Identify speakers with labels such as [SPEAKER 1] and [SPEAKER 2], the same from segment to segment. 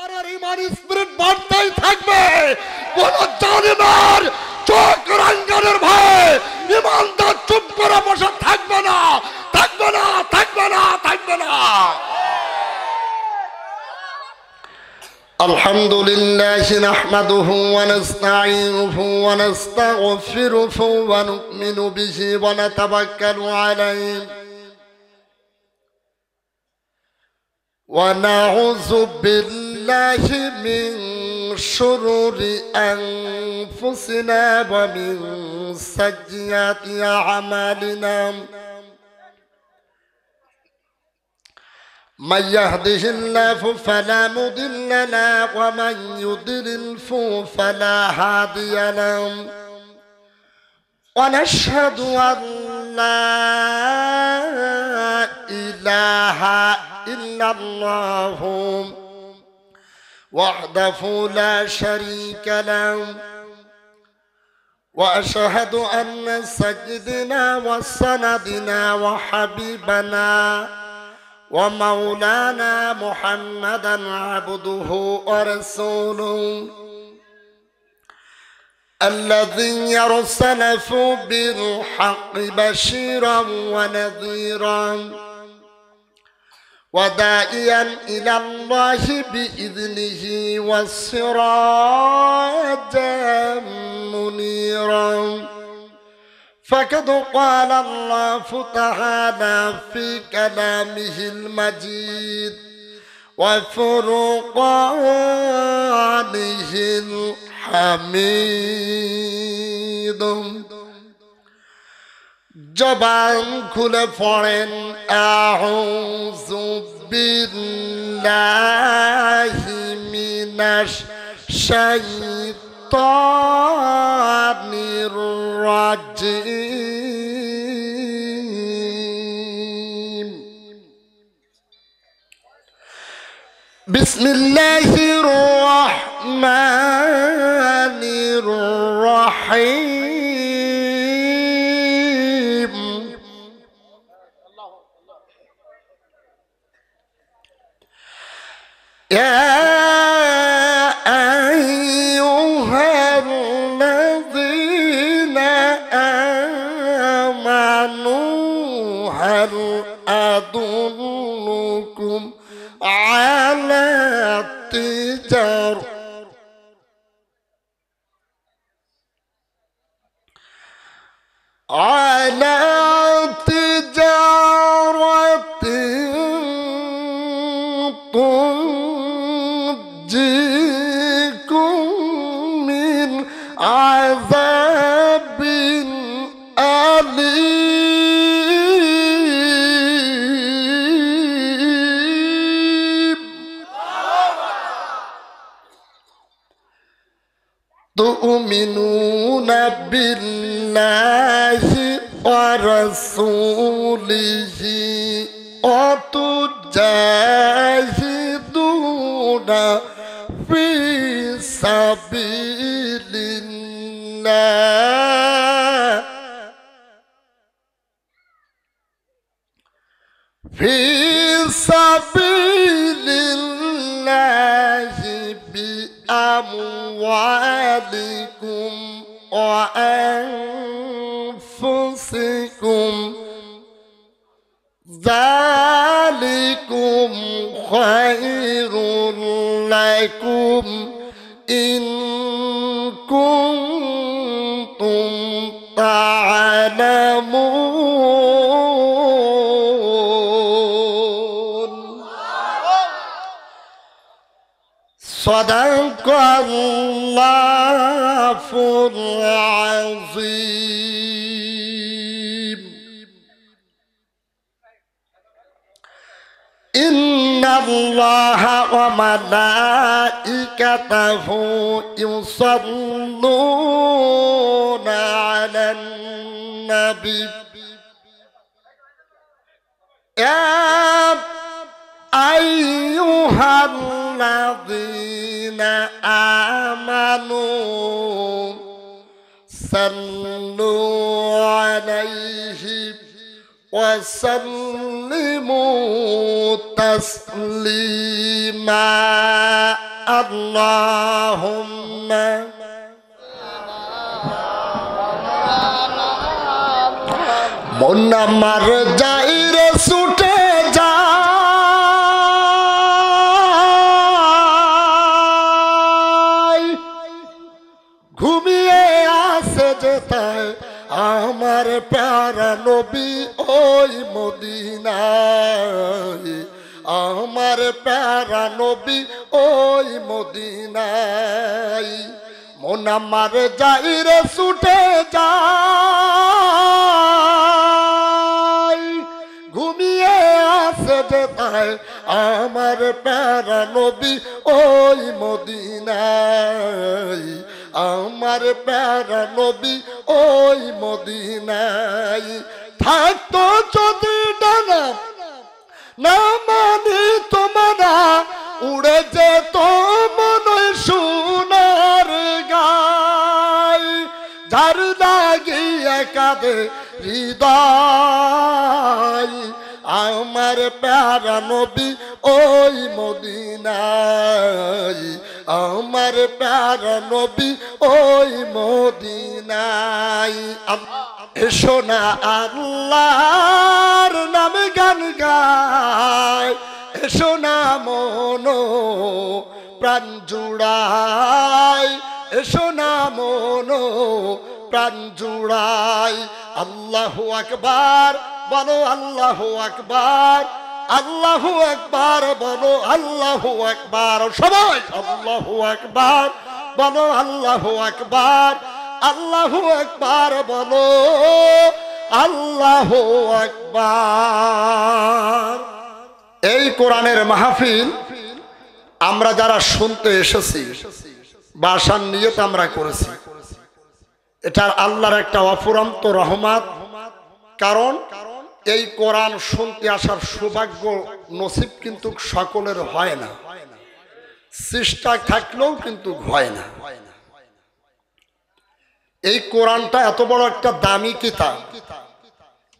[SPEAKER 1] ইমানের ইমান স্পিরিট বাড়তেই থাকবে। কোন জালিমের চোখ রাঙ্গানোর ভয়ে ইমানদার চুপ করে বসে থাকবে না, থাকবে না, থাকবে না, থাকবে না। الحمد لله نحمده ونستعينه ونستغفره ونؤمن به ونتوكل عليه ونعوذ بالله من شرور أنفسنا ومن سيئات أعمالنا من يهده الله فلا مضل له ومن يضلل فلا هادي له ونشهد أن لا إله إلا الله وحده لا شريك له وأشهد أن سيدنا وسندنا وحبيبنا ومولانا محمدا عبده ورسوله الذي يرسله بالحق بشيرا ونذيرا وداعيا إلى الله بإذنه والسراجا منيرا فقد قال الله تعالى في كلامه المجيد وفرقانه الحميد জবান খুলে পড়েন আউযু বিল্লাহি মিনাশ শাইতানির রাজিম বিসমিল্লাহির রহমানির রহিম يا أيها الذين آمنوا هل أدلكم على تجارة تنجيكم من عذاب أليم تؤمنون بالله ورسوله وتجاهدون في سبيل الله في سبيل الله بأموالكم وأنفسكم ذلكم خير لكم إن كنتم تعلمون صدق الله العظيم إن الله وملائكته يصلون على النبي يا أيها الذين آمنوا صلوا عليه وسلموا تسليما আল্লাহুম্মা মন আমার যাই রে ছুটে যায় ঘুমিয়ে আসে যেতায় আমার প্যারা নবী ওই মদিনায় আমার প্যারা নবী ওই মদিনায় মন আমার যাই রে ছুটে যায় ঘুমিয়ে আসে যেতায় আমার প্যারা নবী ওই মদিনায় আমার প্যারা নবী ওই মদিনায় থাকতো যদি ডানা না মানি তোমরা উড়ে যেত মনে সোনার গায় ঝাড় লাগিয়ে কাঁদে হৃদয় আমার প্যারা নবী ওই মদিনায় আমার প্যারা নবী ওই মদিনায় এসো না আল্লাহর নামে গান গায় এসো না মনো প্রাণ জুড়ায় এসো না মনো প্রাণ জুড়ায় আল্লাহু আকবার বলো আল্লাহু আকবার আল্লাহু আকবার বলো আল্লাহু আকবার সবাই আল্লাহু আকবার বলো আল্লাহু আকবার আল্লাহু আকবার বলো আল্লাহু আকবার। এই কোরআনের মাহফিল আমরা যারা শুনতে এসেছি বাসার নিয়ত আমরা করেছি এটার আল্লাহর একটা অফুরন্ত রহমত কারণ এই কোরআন শুনতে আসার সৌভাগ্য নসিব কিন্তু সকলের হয় না চেষ্টা থাকলেও কিন্তু হয় না এই কোরআনটা এত বড় একটা দামি কিতাব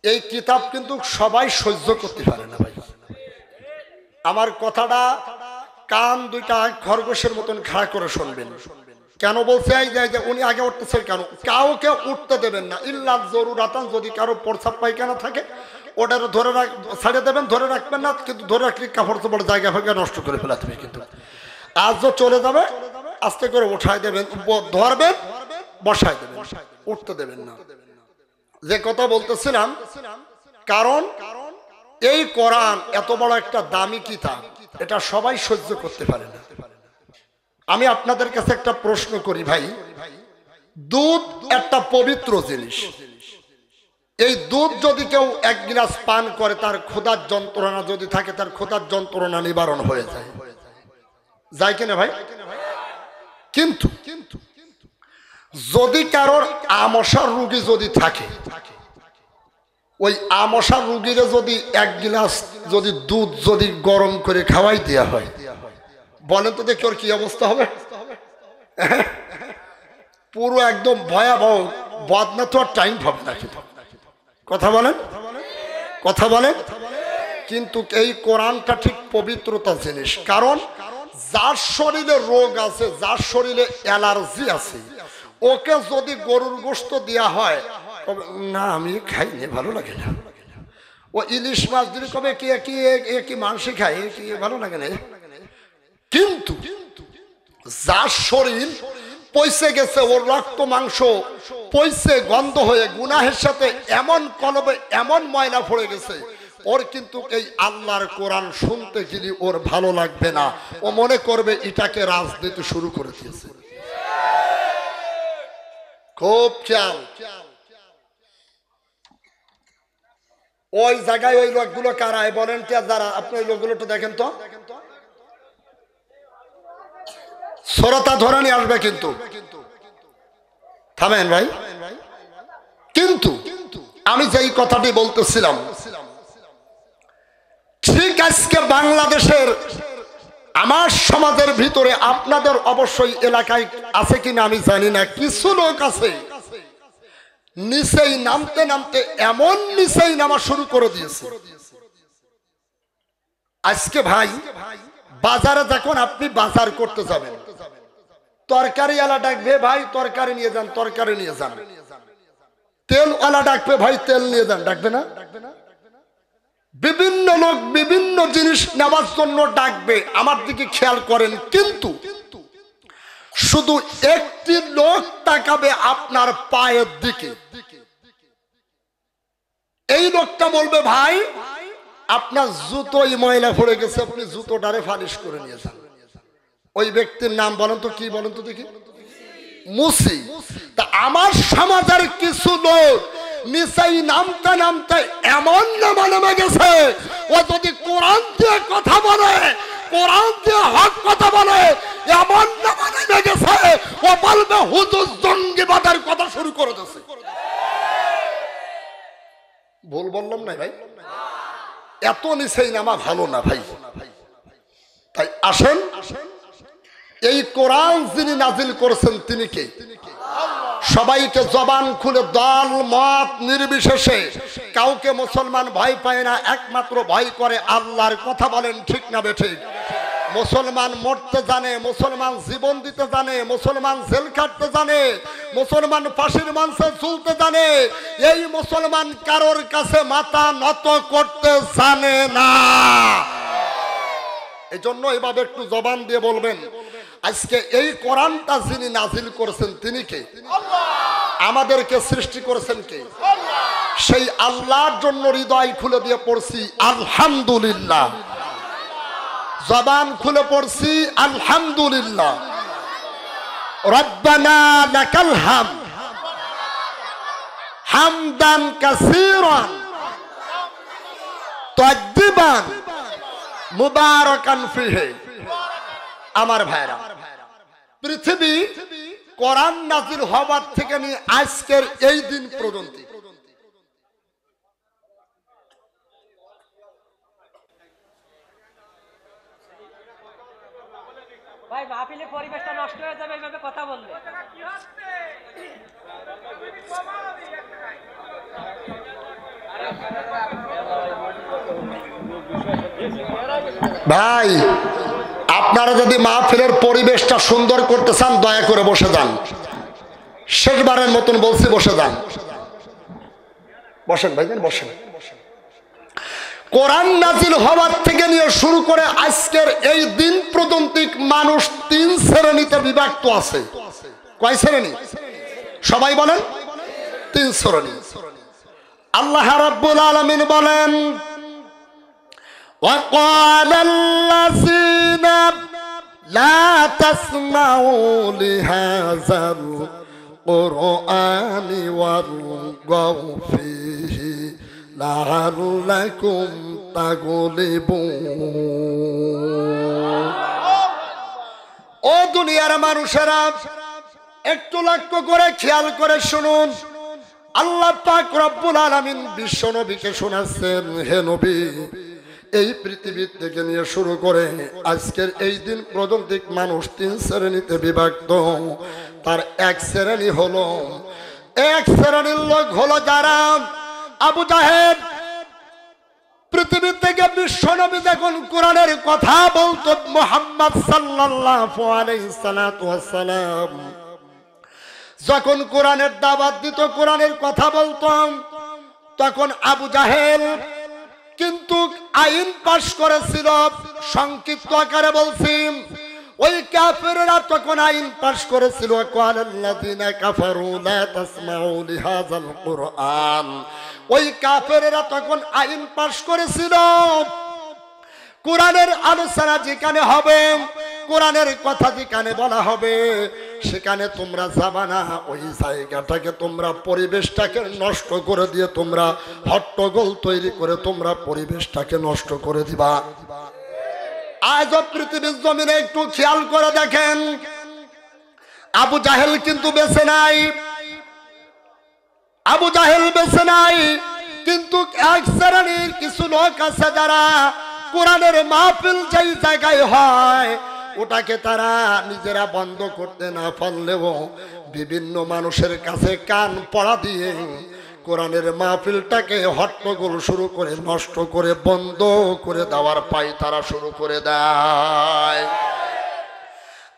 [SPEAKER 1] এই কিতাব কিন্তু সবাই সহ্য করতে পারে না ভাই আমার কথাটা কান দুইটা খরগোশের মতন খাড়া করে শুনবেন কেন বলছে এই যে উনি আগে উঠতেছে কেন কাউকে উঠতে দেবেন না ইল্লা জরুরাতান যদি কারো প্রস্রাব পায়খানা থাকে ওটা ধরে ছাড়ে দেবেন ধরে রাখবেন না কিন্তু ধরে রাখলে কাপড় চোপড় জায়গা ফাঁকা নষ্ট করে ফেলাতে হবে কিন্তু আজ চলে যাবে আস্তে করে উঠাই দেবেন ধরবেন বসাই দেবেন উঠতে দেবেন না যে কথা বলতেছিলাম কারণ এই কোরআন এত বড় একটা দামি কিতাব এটা সবাই সহ্য করতে পারে না আমি আপনাদের কাছে একটা প্রশ্ন করি ভাই দুধ একটা পবিত্র জিনিস এই দুধ যদি কেউ এক গ্লাস পান করে তার ক্ষুধার যন্ত্রণা যদি থাকে তার ক্ষুধার যন্ত্রণা নিবারণ হয়ে যায় যায় কিনা ভাই কিন্তু যদি কারোর আমশার রোগী যদি থাকে ওই আমশার রোগীরে যদি এক গ্লাস যদি দুধ যদি গরম করে খাওয়াই দেওয়া হয় বলেন তো দেখি ওর কি অবস্থা হবে পুরো একদম ভয়াবহ বদনা তো আর টাইম হবে না কথা বলেন কথা বলেন কিন্তু এই কোরআনটা ঠিক পবিত্রতা জিনিস কারণ যার শরীরে রোগ আছে যার শরীরে অ্যালার্জি আছে ওকে যদি গরুর গোশত দেওয়া হয় না আমি খাইনি ভালো লাগে না ও ইলিশ মাছ দিলে কবে কি কি মাংস খাই কি ভালো লাগে না কিন্তু যার শরীর পয়সে গেছে ওর রক্ত মাংস পয়সে গন্ধ হয়ে গুনাহের সাথে এমন কলবে এমন ময়লা পড়ে গেছে ওর কিন্তু এই আল্লাহর কোরআন শুনতে গেলে ওর ভালো লাগবে না ও মনে করবে এটাকে রাজনীতি শুরু করে দিয়েছে খুব খেয়াল ওই জায়গায় ওই লোকগুলো কারায় ভলেন্টিয়ার যারা আপনি ওই লোকগুলো একটু দেখেন তো শ্রোতা ধরে নিয়ে আসবে কিন্তু থামেন ভাই কিন্তু আমি যেই কথাটি বলতেছিলাম ঠিক আজকে বাংলাদেশের আমার সমাজের ভিতরে আপনাদের অবশ্যই এলাকায় আছে কিনা আমি জানি না কিছু লোক আছে নিচেই নামতে নামতে এমন নিচেই নামা শুরু করে দিয়েছে আজকে ভাই বাজারে যখন আপনি বাজার করতে যাবেন, তরকারিওয়ালা ডাকবে, ভাই তরকারি নিয়ে যান, তরকারি নিয়ে যান। তেলওয়ালা ডাকবে, ভাই তেল নিয়ে যান, ডাকবে না? বিভিন্ন লোক বিভিন্ন জিনিস নেওয়ার জন্য ডাকবে। আমার দিকে খেয়াল করেন, কিন্তু শুধু একটি লোক তাকাবে আপনার পায়ের দিকে। এই লোকটা বলবে, ভাই আপনার জুতোই ময়লা পড়ে গেছে, আপনি জুতোটারে ফালিশ করে নিয়ে যান। ওই ব্যক্তির নাম বলেন তো, কি বলেন তো দেখি? মুসি। তা আমার সমাজের কিছু লোক নিসাই নামতে নামতে এমন নামা নেমে গেছে, ও যদি কোরআন দিয়ে কথা বলে, কোরআন দিয়ে হক কথা বলে, এমন নামা নেমে গেছে ও বলবে হুজুর জঙ্গিবাদের কথা শুরু করে দিয়েছে। ভুল বললাম না ভাই? এত নিসাই নামা ভালো না ভাই। তাই আসেন, এই কোরআন যিনি নাজিল করেছেন তিনি কে? সবাইকে জবান খুলে দল মত নির্বিশেষে কাউকে মুসলমান ভয় পায় না, একমাত্র ভয় করে আল্লাহর। কথা বলেন ঠিক না বেঠিক? মুসলমান মরতে জানে, মুসলমান জীবন দিতে জানে, মুসলমান জেল খাটতে জানে, মুসলমান ফাঁসির মঞ্চে ঝুলতে জানে। এই মুসলমান কারোর কাছে মাথা নত করতে জানে না। এই জন্য এভাবে একটু জবান দিয়ে বলবেন, আজকে এই কোরআনটা যিনি নাজিল করেছেন তিনি কে? আমাদেরকে সৃষ্টি করেছেন কে? সেই আল্লাহর জন্য হৃদয় খুলে দিয়ে পড়ছি আলহামদুলিল্লাহ, জবান খুলে পড়ছি আলহামদুলিল্লাহ। রব্বানা লাকাল হামদ হামদান কাসীরান তাইয়িবান মুবারাকান ফিহি। আমার ভাইরা, পৃথিবী কোরআন নাজিল হওয়ার থেকে নিয়ে আজকের এই দিন পর্যন্ত
[SPEAKER 2] ভাই মাহফিলের পরিবেশটা নষ্ট হয়ে যাবে এইভাবে কথা বললে।
[SPEAKER 1] ভাই আপনারা যদি মাহফিলের পরিবেশটা সুন্দর করতে চান দয়া করে বসে যান। শেষবারের মতন বলছি বসে যান। বসেন ভাইজান, বসেন। কোরআন নাজিল হওয়ার থেকে নিয়ে শুরু করে আজকের এই দিন পর্যন্ত মানুষ তিন শ্রেণীতে বিভক্ত আছে। কয় শ্রেণী? সবাই বলেন। তিন শ্রেণী। আল্লাহ রাব্বুল আলামিন বলেন, وقال الذين لا تسمعوا لهذا القرآن والغوا فيه لعلكم تغلبون। ও দুনিয়ার মানুষেরা, একটু লক্ষ্য করে খেয়াল করে শুনুন। আল্লাহ পাক রব্বুল আলামিন বিশ্ব নবীকে শোনাচ্ছেন, হে নবী, এই পৃথিবী থেকে নিয়ে শুরু করে আজকের এই দিন পর্যন্ত মানুষ তিন শ্রেণীতে বিভক্ত। তার এক শ্রেণী হলো, এক শ্রেণীর লোক হলো যারা আবু জাহেল। পৃথিবী থেকে বিশ্ব নবী যখন কোরআনের কথা বলতো, মুহাম্মদ সাল্লাল্লাহু আলাইহি ওয়াসাল্লাম যখন কোরআনের দাওয়াত দিত, কোরআনের কথা বলতাম, তখন আবু জাহেল কিন্তু আইন পাশ করেছিল। সংক্ষিপ্ত আকারে বলছি, ওই কাফেররা তখন আইন পাশ করেছিল, ক্বালাল্লাযীনা কাফারু লা তাসমাউ লিহাযাল কুরআন। ওই কাফেররা তখন আইন পাশ করেছিল, কোরআনের আলোচনা যেখানে হবে, কোরআনের কথা যেখানে বলা হবে, সেখানে তোমরা যাবা না। ওই জায়গাটাকে তোমরা, পরিবেশটাকে নষ্ট করে দিয়ে তোমরা হট্টগোল তৈরি করে তোমরা পরিবেশটাকে নষ্ট করে দিবা। আজ পৃথিবীর জমিনে একটু খেয়াল করে দেখেন, আবু জাহেল কিন্তু বেঁচে নাই। আবু জাহেল বেঁচে নাই, কিন্তু এক শ্রেণীর কিছু লোক আছে যারা কোরআনের মাহফিল যেই জায়গায় হয় ওটাকে তারা নিজেরা বন্ধ করতে না পারলেও বিভিন্ন মানুষের কাছে কান পড়া দিয়ে কোরআনের মাহফিলটাকে হট্টগোল শুরু করে নষ্ট করে বন্ধ করে দেওয়ার পাই তারা শুরু করে দেয়।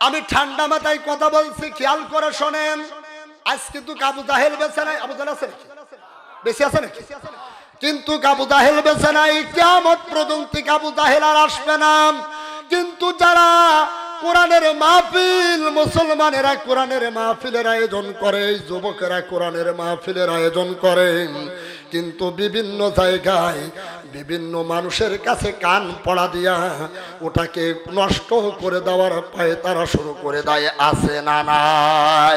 [SPEAKER 1] আমি ঠান্ডা মাথায় কথা বলছি, খেয়াল করে শোনেন। আজ কিন্তু আবু জাহেল বেঁচে নাই। আবু জাহেল আছে নাকি? বেশি আছে নাকি? কিন্তু আবু জাহেল বেঁচে নাই। কিয়ামত পর্যন্ত আবু জাহেল আর আসবে না। কিন্তু যারা কোরআনের মাহফিল, মুসলমানেরা কোরআনের মাহফিলের আয়োজন করে, যুবকেরা কোরআনের মাহফিলের আয়োজন করে, কিন্তু বিভিন্ন জায়গায় বিভিন্ন মানুষের কাছে কান পড়া দিয়া ওটাকে নষ্ট করে দেওয়ার পায়ে তারা শুরু করে দেয়। আছে না নাই?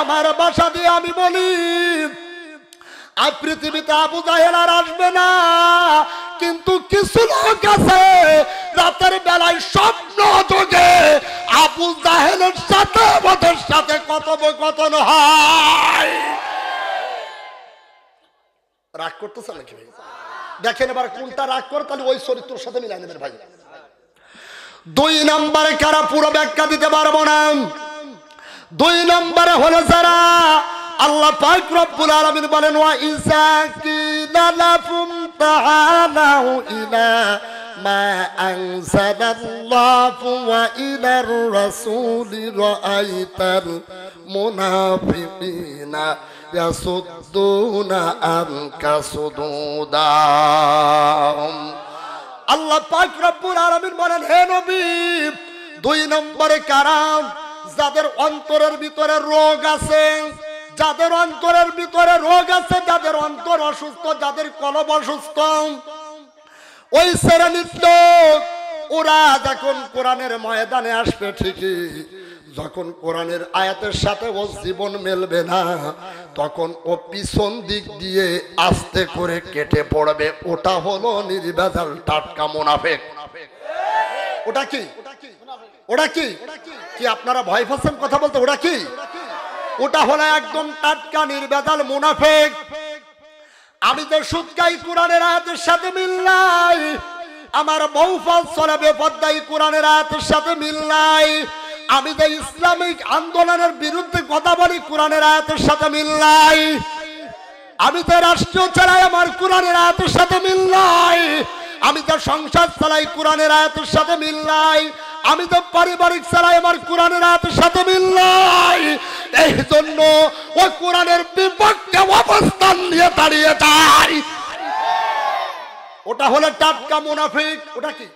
[SPEAKER 1] আমার ভাষা দিয়ে আমি বলি, আর পৃথিবীতে আবু জাহেল আর আসবে না। কিন্তু কিছু লোক আছে রাতের বেলায় স্বপ্ন যোগে আবু জাহেলের সাথে ওদের সাথে কথোপকথন হয়। রাগ করতেছে নাকি ভাই? দেখেন এবার কোনটা রাগ করে, তাহলে ওই চরিত্রের সাথে মিলাই নেবেন ভাই। 2 নম্বরে কারা, পুরো ব্যাখ্যা দিতে পারবো না। 2 নম্বরে হলো যারা আল্লাহ পাক রব্বুল আলামিন বলেন, ওয়া ইযা কিলা লাকুম তাআলাউ ইলা মা আনজালাল্লাহু ওয়া ইলার রাসূলি রাআইতাল মুনাফিকিনা ইয়াসুদ্দুনা আনকা সুদুদা। আল্লাহ পাক রব্বুল আলামিন বলেন, হে নবী, 2 নম্বরে কারা, যাদের অন্তরের ভিতরে রোগ আছে, যাদের অন্তরের ভিতরে রোগ আছে, যাদের অন্তর অসুস্থ, যাদের কলব অসুস্থ, ওই শ্রেণীর লোক ওরা যখন কোরআনের ময়দানে আসবে ঠিকই, যখন কোরআনের আয়াতের সাথে ও জীবন মেলবে না, তখন ও পিছন দিক দিয়ে আস্তে করে কেটে পড়বে। ওটা হলো নির্ভেজাল টাটকা মুনাফিক। ওটা কি? ওটা কি? কি আপনারা ভয় পাচ্ছেন কথা বলতে? ওটা কি? ওটা হলো একদম টাটকা নির্ভেজাল মুনাফিক। আমি তো সুদ খাই, কোরআনের আয়াতের সাথে মিল নাই। আমার মৌফাল চলে বেপরদাই, কোরআনের আয়াতের সাথে মিল নাই। আমি যে ইসলামিক আন্দোলনের বিরুদ্ধে কথা বলি, কোরআনের আয়াতের সাথে মিল নাই। আমি তো রাষ্ট্রীয় চালাই, আমার কোরআনের আয়াতের সাথে মিল নাই। আমি তো সংসার চালাই, কোরআনের আয়াতের সাথে মিল নাই। আমি তো পারিবারিক চালাই, আমার কোরআনের আয়াতের সাথে মিল নাই। এই জন্য ও কোরআনের বিপক্ষে অবস্থান নিয়ে দাঁড়িয়ে যায়। ওটা হলো টাটকা মুনাফিক। ওটা কি?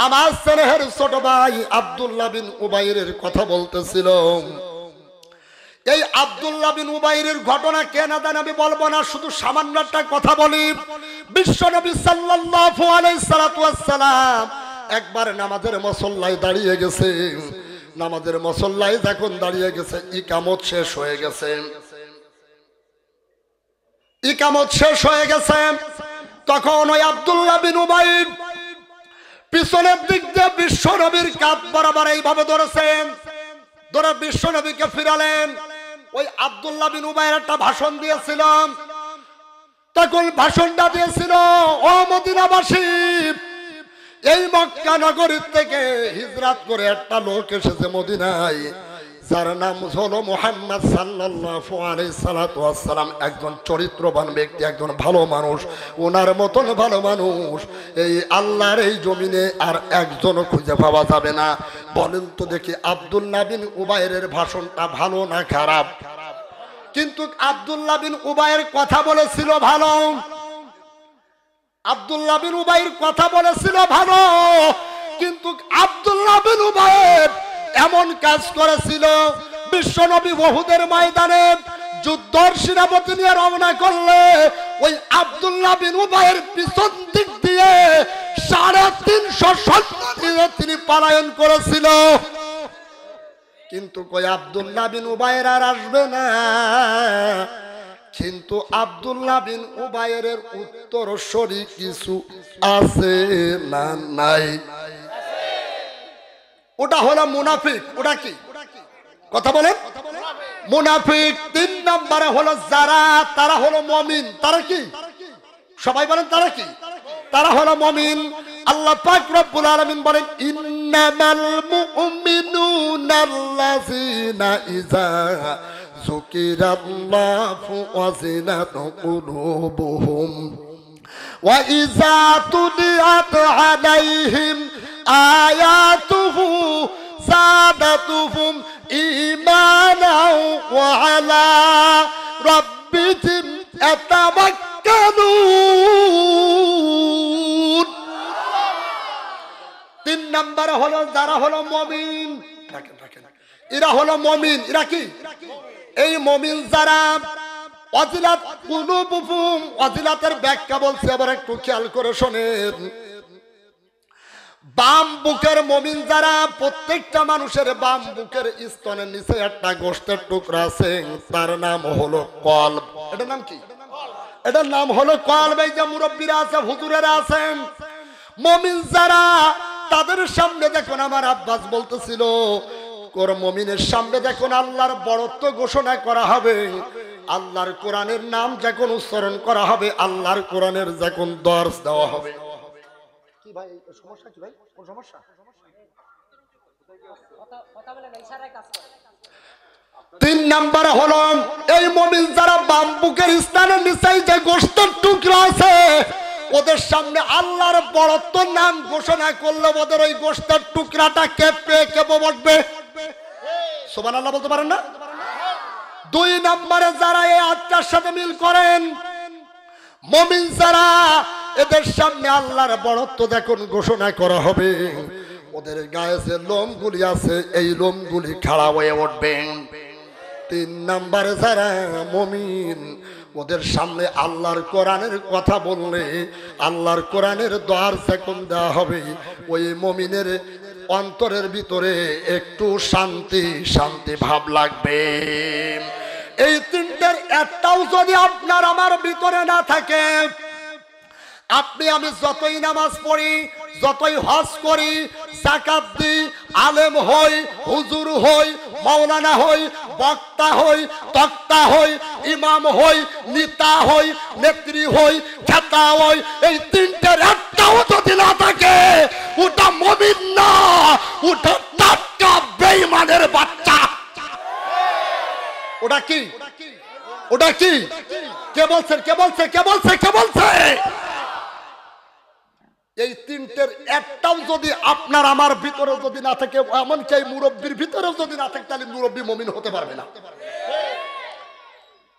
[SPEAKER 1] আমার স্নেহের ছোট ভাই আব্দুল্লাহ বিন উবাইরের কথা বলতেছিল। এই আব্দুল্লাহ বিন উবাইরের ঘটনা কে না জানে আমি বলবো না, শুধু সামান্য একটা কথা বলি। বিশ্বনবী সাল্লাল্লাহু আলাইহি সাল্লাতু ওয়াসসালাম একবার নামাজের মুসল্লায় দাঁড়িয়ে গেছে। নামাজের মুসল্লায় যখন দাঁড়িয়ে গেছে, ইকামত শেষ হয়ে গেছে। ইকামত শেষ হয়ে গেছে, তখন ওই আব্দুল্লাহ বিন উবাইর পিছনের দিক দিয়ে বিশ্বনবীর কাঁধ বরাবর এইভাবে ধরেছেন, ধরে বিশ্বনবীকে ফিরালেন। ওই আব্দুল্লাহ বিন উবাইর একটা ভাষণ দিয়েছিল। তখন ভাষণটা দিয়েছিল, ও মদিনাবাসী, এই মক্কা নগরীর থেকে হিজরত করে একটা লোক এসেছে মদিনায়, যার নাম হলো মুহাম্মদ সাল্লাল্লাহু আলাইহি সাল্লাতু ওয়াসসালাম। একজন চরিত্রবান ব্যক্তি, একজন ভালো মানুষ। ওনার মতন ভালো মানুষ এই আল্লাহর এই জমিনে আর একজনও খুঁজে পাওয়া যাবে না। বলেন তো দেখি, আব্দুল্লাহ বিন উবাইরের ভাষণটা ভালো না খারাপ? কিন্তু আব্দুল্লাহ বিন উবাইর কথা বলেছিল ভালো। আব্দুল্লাহ বিন উবাইর কথা বলেছিল ভালো, কিন্তু আব্দুল্লাহ বিন উবাইর এমন কাজ করেছিল, বিশ্বনবী উহুদের ময়দানে যুদ্ধের সেনাপতি নিয়ে রওনা করলে ওই আব্দুল্লাহ বিন উবাইর পিছন দিক দিয়ে 350 সৈন্য নিয়ে তিনি পলায়ন করেছিল। কিন্তু কই আব্দুল্লাহ বিন উবাইর আর আসবে না। কিন্তু আব্দুল্লাহ বিন উবাইরের উত্তরসূরি কিছু আছে না নাই? ওটা হলো মুনাফিক। ওটা কি? কথা বলেন। মুনাফিক 3 নম্বরে হলো যারা, তারা হলো মুমিন। তারা কি? সবাই বলেন তারা কি? তারা হলো মুমিন। আল্লাহ পাক রব্বুল আলামিন বলেন, ইন্নামাল মুমিনুনা আল্লাযিনা ইযা যুকিরাল্লাহু ওয়াজিলাত কুলুবুহুম ওয়া ইযা তুলিয়াত আলাইহিম আয়াতুহু যাদাতুহুম ঈমানাও ওয়া আলা রাব্বিহিম ইয়াতাওয়াক্কালুন। 3 নাম্বার হলো যারা হলো মুমিন, এরা হলো মুমিন। এরা কি? এই মুমিন যারা ওয়াজিলাত কুলুবুহুম, ওয়াজিলাতের ব্যাখ্যা বলছে, আবার একটু খেয়াল করে শোনেন। বাম বুকের মুমিন যারা, প্রত্যেকটা মানুষের বাম বুকের স্তনের নিচে একটা গোশতের টুকরা আছে, তার নাম হলো কলব। এটার নাম কি? এটার নাম হলো কলব। এই যে মুরব্বীরা আছে, হুজুরেরা আছেন, মুমিন যারা, তাদের সামনে দেখুন, আমার আব্বাস বলতেছিল, কোন মুমিনের সামনে দেখুন আল্লাহর বড়ত্ব ঘোষণা করা হবে, আল্লাহর কোরআনের নাম যখন উচ্চারণ করা হবে, আল্লাহর কোরআনের যখন দর্শ দেওয়া হবে। কি ভাই সমস্যা? কি ভাই কোন সমস্যা?
[SPEAKER 2] কথা বলে না, ইশারায় কাজ করে।
[SPEAKER 1] 3 নাম্বার হলো এই মুমিন যারা বাম বুকের স্থানের নিচে যে গোশতের টুকরা আছে, ওদের সামনে আল্লাহর বড়ত্ব নাম ঘোষণা করলে ওদের ওই গোশতের টুকরাটা কেঁপে কেঁপে বসবে। সুবহানাল্লাহ বলতে পারেন না? 2 নম্বরে যারা এই আয়াতটার সাথে মিল করেন, মুমিন যারা, এদের সামনে আল্লাহর বড়ত্ব যখন ঘোষণা করা হবে, ওদের গায়ে যে লোমগুলি আছে, এই লোমগুলি খাড়া হয়ে উঠবে। 3 নম্বরে যারা মুমিন, ওদের সামনে আল্লাহর কোরআনের কথা বললে, আল্লাহর কোরআনের দ্বার যখন দেওয়া হবে, ওই মুমিনের অন্তরের ভিতরে একটু শান্তি শান্তি ভাব লাগবে। এই 3টের একটাও যদি আপনার আমার ভিতরে না থাকে, আপনি আমি যতই নামাজ পড়ি, যতই হজ করি, যাকাত দিই, আলেম হই, হুজুর হই, মাওলানা হই, বক্তা হই, তক্তা হই, ইমাম হই, নেতা হই, নেত্রী হই, খেতা হই, এই 3টের একটাও যদি না থাকে, ওটা মুমিন না, ওটা টাটকা বেঈমানের বাচ্চা। ওটা কি? ওটা কি? কে বলছে? কে বলছে? কে বলছে? কে বলছে? এই 3টের একটাও যদি আপনার আমার ভিতরে যদি না থাকে, এমনকি এই মুরব্বীর ভিতরেও যদি না থাকে, তাহলে মুরব্বী মুমিন হতে পারবে না।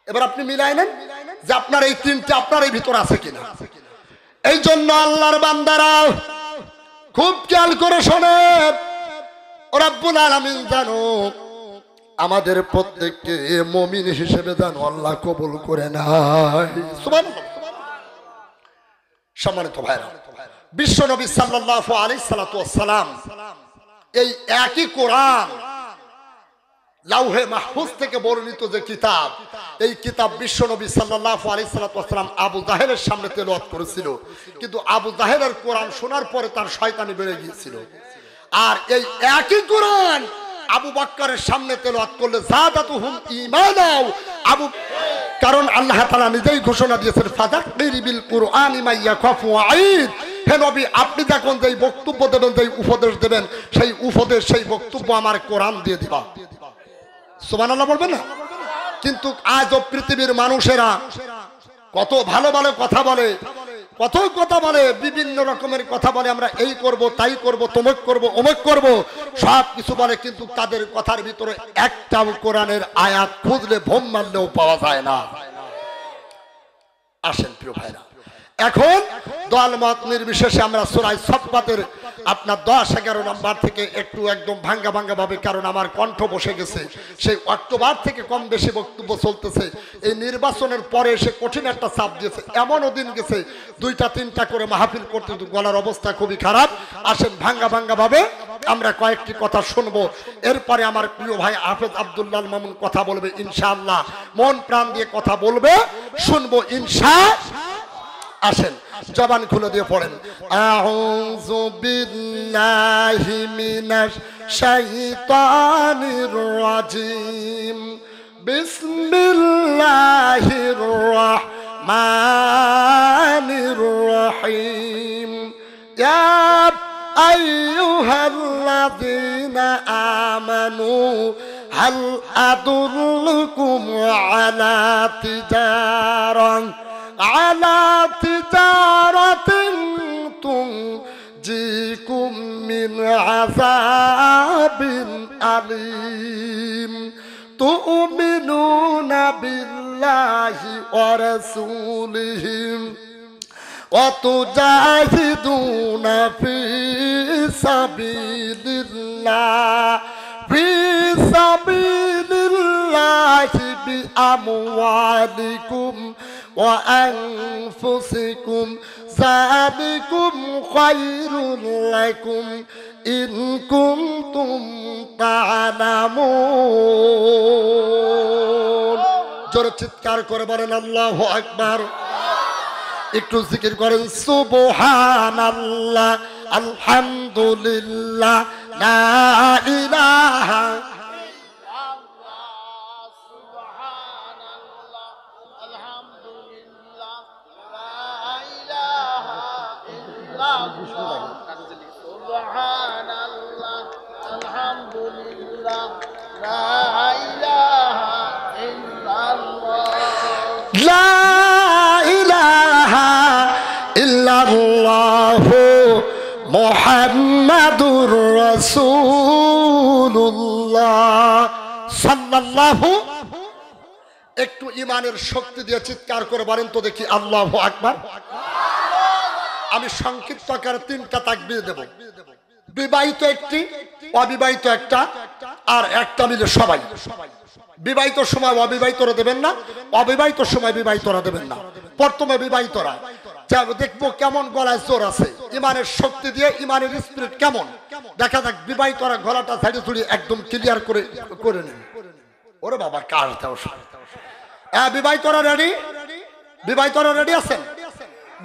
[SPEAKER 1] এবার আপনি মিলাই নেন যে আপনার এই 3টে আপনার এই ভিতরে আছে কিনা। এই জন্য আল্লাহর বান্দারা খুব খেয়াল করে শোনেন, রব্বুল আলামিন জানো আমাদের প্রত্যেককে মুমিন হিসেবে জানো আল্লাহ কবুল করে নাই। সুবহানাল্লাহ। সম্মানিত ভাইরা, বিশ্ব নবী সাল্লাল্লাহু আলাইহি সাল্লাতু ওয়াসসালাম এই একই কোরআন, লাউহে মাহফুজ থেকে বর্ণিত যে কিতাব, এই কিতাব বিশ্ব নবী সাল্লাল্লাহু আলাইহি সাল্লাতু ওয়াসসালাম আবু জাহেলের সামনে তেলাওয়াত করেছিল, কিন্তু আবু জাহেলের কোরআন শোনার পরে তার শয়তানি বেড়ে গিয়েছিল। আর এই একই কোরআন আবু বকরের সামনে তেলাওয়াত করলে যাদাতুহুম ঈমানাও, কারণ আল্লাহ তাআলা নিজেই ঘোষণা দিয়েছেন, ফাযাক্কির বিল কুরআনি মা ইয়াখাফু ওয়াঈদ। হে নবী, আপনি যখন যেই বক্তব্য দেবেন, যেই উপদেশ দেবেন, সেই উপদেশ, সেই বক্তব্য আমার কোরআন দিয়ে দিবা। সুবহানাল্লাহ বলবেন না? কিন্তু আজও পৃথিবীর মানুষেরা কত ভালো ভালো কথা বলে, কত কথা বলে, বিভিন্ন রকমের কথা বলে, আমরা এই করব, তাই করব, তমক করব, অমক করব, সব কিছু বলে, কিন্তু তাদের কথার ভিতরে একটাও কোরআনের আয়াত খুঁজলে ভোম মারলেও পাওয়া যায় না। আসেন প্রিয় ভাইরা, এখন দল মত নির্বিশেষে আমরা সূরা সাফফাতের আপনার 10-11 নম্বর থেকে একটু একদম ভাঙ্গা ভাঙ্গা ভাবে, কারণ আমার কণ্ঠ বসে গেছে, সেই অক্টোবর থেকে কম বেশি বক্তব্য চলতেছে। এই নির্বাচনের পরে এসে কঠিন একটা চাপ দিয়েছে, এমনও দিন গেছে 2টা-3টা করে মাহফিল করতে গলার অবস্থা খুবই খারাপ। আসেন ভাঙ্গা ভাঙ্গা ভাবে আমরা কয়েকটি কথা শুনবো, এরপরে আমার প্রিয় ভাই হাফেজ আব্দুল্লাহ মামুন কথা বলবে ইনশাআল্লাহ, মন প্রাণ দিয়ে কথা বলবে, শুনবো ইনশাআল্লাহ। আসেন জবান খুলে দিয়ে পড়েন, আউযু বিল্লাহি মিনাশ শাইতানির রাজিম, বিসমিল্লাহির রাহমানির রহিম, ইয়া আইয়ুহাল্লাযীনা আমানু হাল আদুল্লুকুম আলা তিজারাতিন তুনজিকুম মিন আযাবিন আলীম তু'মিনুনা বিল্লাহি ওয়া রাসূলিহি ওয়া তুজাহিদুনা ফি সাবিলিল্লাহি বিআমওয়ালিকুম ওয়া আনফুসিকুম যালিকুম খায়রুল লাকুম ইন কুনতুম তা'লামুন। জোরে চিৎকার করে বলেন আল্লাহু আকবার। একটু জিকির করেন সুবহানাল্লাহ, আলহামদুলিল্লাহ, লা ইলাহা মুহাম্মাদুর রাসূলুল্লাহ সাল্লাল্লাহু। একটু ইমানের শক্তি দিয়ে চিৎকার করে বলেন তো দেখি আল্লাহু আকবার। আমি সংক্ষিপ্ত আকারে 3টা তাকবীর দেব। বিবাহিত একটি, অবিবাহিত একটা, আর একটা মিলে সবাই। বিবাহিত সময় অবিবাহিতরা দেবেন না, অবিবাহিত সময় বিবাহিতরা দেবেন না। প্রথমে বিবাহিতরা দেখবো কেমন গলায় জোর আছে, ইমানের শক্তি দিয়ে ইমানের স্পিরিট কেমন দেখা যাক। বিবাহিতরা গলাটা ঝাড়ি ঝুড়ি একদম ক্লিয়ার করে নেন। ওরে বাবা কার দাও। বিবাহিতরা রেডি? বিবাহিতরা রেডি আছেন?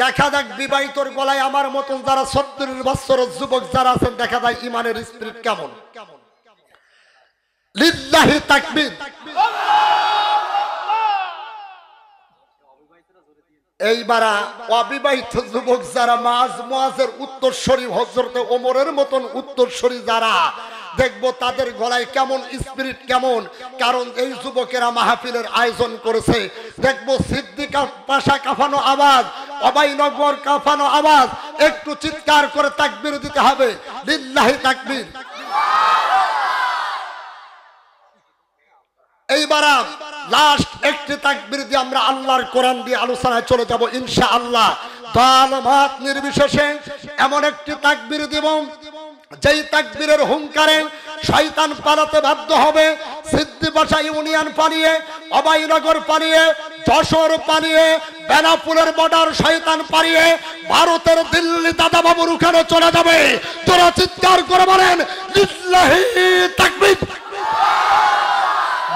[SPEAKER 1] দেখা যাক বিবাহিতর গলায় আমার মতন যারা 70 বছরের যুবক যারা আছেন দেখা যায় ইমানের স্পিরিট কেমন। লিল্লাহি তাকবীর। এইবার অবিবাহিত যুবক যারা মুআজের উত্তরসূরি হযরতে ওমরের মতন উত্তরসূরি যারা দেখবো তাদের গলায় কেমন স্পিরিট কেমন। কারণ এই যুবকেরা মাহফিলের আয়োজন করেছে। দেখবো সিদ্দিকা পাশা কাঁপানো আওয়াজ, অবাইনগর কাঁপানো আওয়াজ। একটু চিৎকার করে তাকবীর দিতে হবে। লিল্লাহি তাকবীর। এইবার লাস্ট একটি তাকবীর দিয়ে আমরা আল্লাহর কোরআন দিয়ে আলোচনায় চলে যাব ইনশাআল্লাহ। দল মত নির্বিশেষে এমন একটি তাকবীর দিব যেই তাকবীরের হুঙ্কারে শয়তান পালাতে বাধ্য হবে। সিদ্দিপাশা ইউনিয়ন পালিয়ে, অবাইনগর পালিয়ে, যশোর পালিয়ে, বেনাপুলের বর্ডার শয়তান পালিয়ে ভারতের দিল্লি দাদা বাবুর ওখানে চলে যাবে। তোরা চিৎকার করে বলেন লিল্লাহি তাকবীর,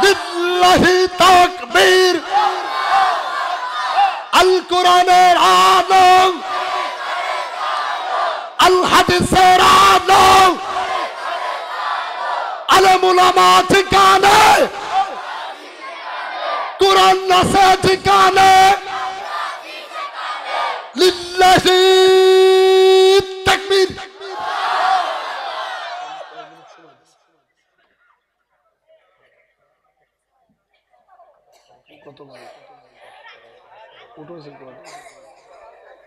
[SPEAKER 1] লিল্লাহি তাকবীর। আল কোরআনের আলো, আল হাদিসের আলো, আলেম উলামা ঠিকানে, কোরআন আছে ঠিকানে। লিল্লাহি তাকবীর।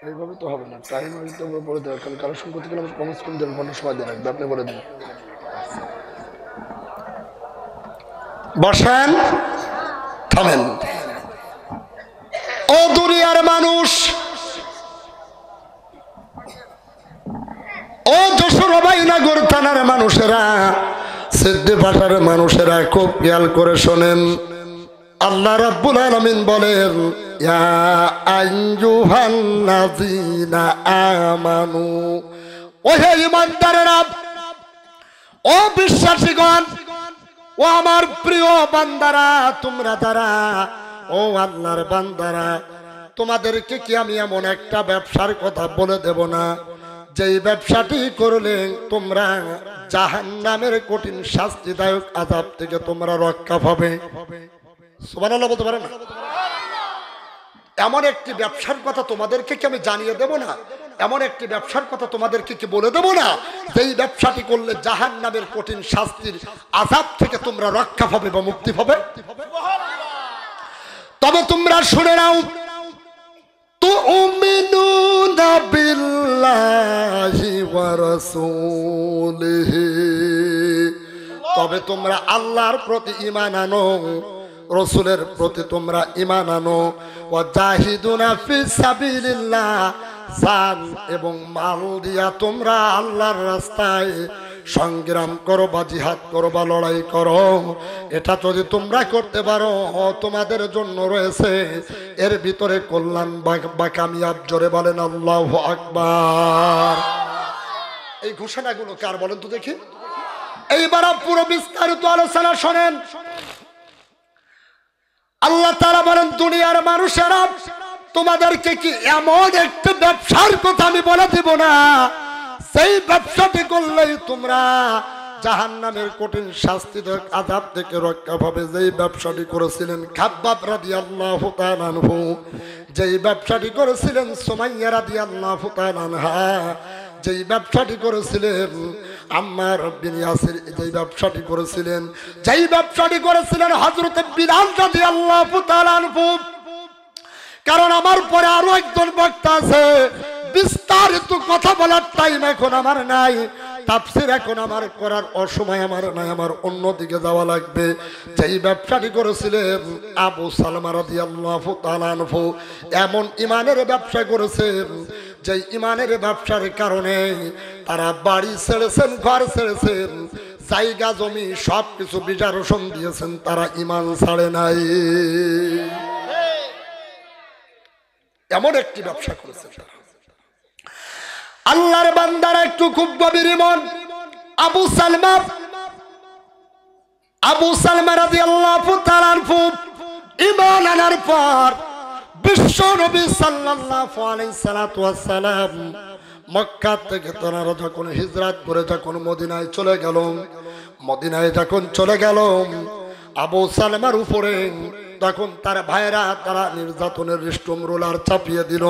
[SPEAKER 1] এইভাবে তো হবে না, টাইম বলে দেওয়ার কারণ কালেকশন করতে গেলে কমেন্টস করে দেবেন, ঘন্টার সময় দেন, আপনি বলে দিন। বসেন, থামেন। ও দুনিয়ার মানুষ, ও যশোর অবাইনগর থানার মানুষেরা, সিদ্দিপাশার মানুষেরা খুব খেয়াল করে শোনেন। আল্লাহ রাব্বুল আলামিন বলেন ইয়া আইয়ুহাল্লাযীনা আমানু, ও হে ঈমানদারেরা, ও বিশ্বাসীগণ, ও আমার প্রিয় বান্দারা, তোমরা যারা ও আল্লাহর বান্দারা, তোমাদেরকে কি আমি এমন একটা ব্যবসার কথা বলে দেব না যেই ব্যবসাটি করলে তোমরা জাহান্নামের কঠিন শাস্তিদায়ক আযাব থেকে তোমরা রক্ষা পাবে। সুবহানাল্লাহ বলতে পারেন না? এমন একটি ব্যবসার কথা তোমাদেরকে কি আমি জানিয়ে দেব না এমন একটি ব্যবসার কথা তোমাদেরকে কি বলে দেবো না, যেই ব্যবসাটি করলে জাহান্নামের কঠিন শাস্তির আযাব থেকে তোমরা রক্ষা পাবে বা মুক্তি পাবে। তবে তোমরা শুনে নাও, তুমিনুনা বিল্লাহি ওয়া রাসূলিহি, তবে তোমরা আল্লাহর প্রতি ঈমান আনো, রাসূলের প্রতি তোমরা ঈমান আনো। ওয়া জাহিদুনা ফি সাবিলিল্লাহ, জান এবং মাল দিয়া তোমরা আল্লাহর রাস্তায় সংগ্রাম করো বা জিহাদ করো বা লড়াই করো। এটা যদি তোমরা করতে পারো তোমাদের জন্য রয়েছে এর ভিতরে কল্যাণ বা কামিয়াব। জোরে বলেন আল্লাহু আকবার। এই ঘোষণাগুলো কার বলেন তো দেখি। এইবার পুরো বিস্তারিত আলোচনা শোনেন। আল্লাহ তাআলা বলেন, দুনিয়ার মানুষেরা তোমাদেরকে কি এমন একটা ব্যবসার কথা আমি বলে দিব না, সেই ব্যবসাটি করলেই তোমরা জাহান্নামের কঠিন শাস্তি আযাব থেকে রক্ষা পাবে। যেই ব্যবসাটি করেছিলেন খাব্বাব রাদিয়াল্লাহু তাআলা আনহু, যেই ব্যবসাটি করেছিলেন সুমাইয়া রাদিয়াল্লাহু তাআলা আনহা, যেই ব্যবসাটি করেছিলেন আম্মার বিন ইয়াসির, যেই ব্যবসাটি করেছিলেন, যেই ব্যবসাটি করেছিলেন হযরত বিলাল রাদিয়াল্লাহু তাআলা আনহু। কারণ আমার পরে আরো একজন বক্তা আছে, বিস্তারিত কথা বলার টাইম এখন আমার নাই, তাফসীর এখন আমার করার অসময় আমার নাই, আমার অন্যদিকে যাওয়া লাগবে। যেই ব্যবসাটি করেছিলেন আবু সালমা রাদিয়াল্লাহু তাআলা আনহু, এমন ইমানের ব্যবসা করেছেন যেই ইমানের ব্যবসার কারণে তারা বাড়ি ছেড়েছেন, ঘর ছেড়েছেন, জায়গা জমি সবকিছু বিজারোষণ দিয়েছেন, তারা ইমান ছাড়ে নাই। এমন একটি ব্যবসা করেছে আল্লাহর বান্দারা। একটু খুব গভীর ইমান। আবু সালমা রাদিয়াল্লাহু তাআলা আনহু ঈমান আনার পর বিশ্ব নবী সাল্লাল্লাহু আলাইহি সাল্লাতু ওয়াস সালাম মক্কা থেকে তারা যখন হিজরত করে যখন মদিনায় চলে গেল, মদিনায় যখন চলে গেল, আবু সালমার উপরে তখন তার ভাইরা তারা নির্যাতনের রিস্টম রোলার চাপিয়ে দিল।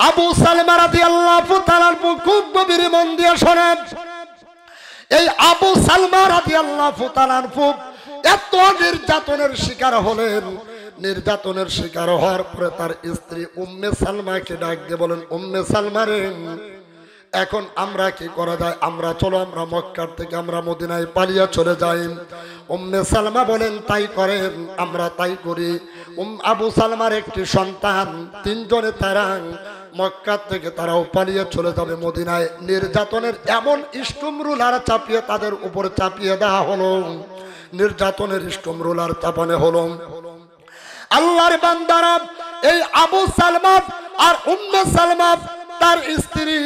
[SPEAKER 1] আবু সালমা রাদিয়াল্লাহু তাআলা খুব গভীর মন দিয়ে শোনেন। এই আবু সালমা রাদিয়াল্লাহু তাআলা এত নির্যাতনের শিকার হলেন, নির্যাতনের শিকার হওয়ার পরে তার স্ত্রী উম্মে সালমাকে ডাক দিয়ে বলেন, উম্মে সালমা রে, এখন আমরা কি করা যায়, আমরা চলো আমরা মক্কার থেকে আমরা মদিনায় পালিয়ে চলে যাই। উম্মে সালমা বলেন, তাই করেন, আমরা তাই করি। আবু সালমার একটি সন্তান, তিনজনে তারা মক্কা থেকে তারাও পালিয়ে চলে যাবে মদিনায়। নির্যাতনের এমন স্টম রুলার চাপিয়ে তাদের উপরে চাপিয়ে দেওয়া হলো, নির্যাতনের স্টম রুলার চাপানো হলো। আল্লাহর বান্দারা, এই আবু সালমা আর উম্মে সালমা তার স্ত্রী,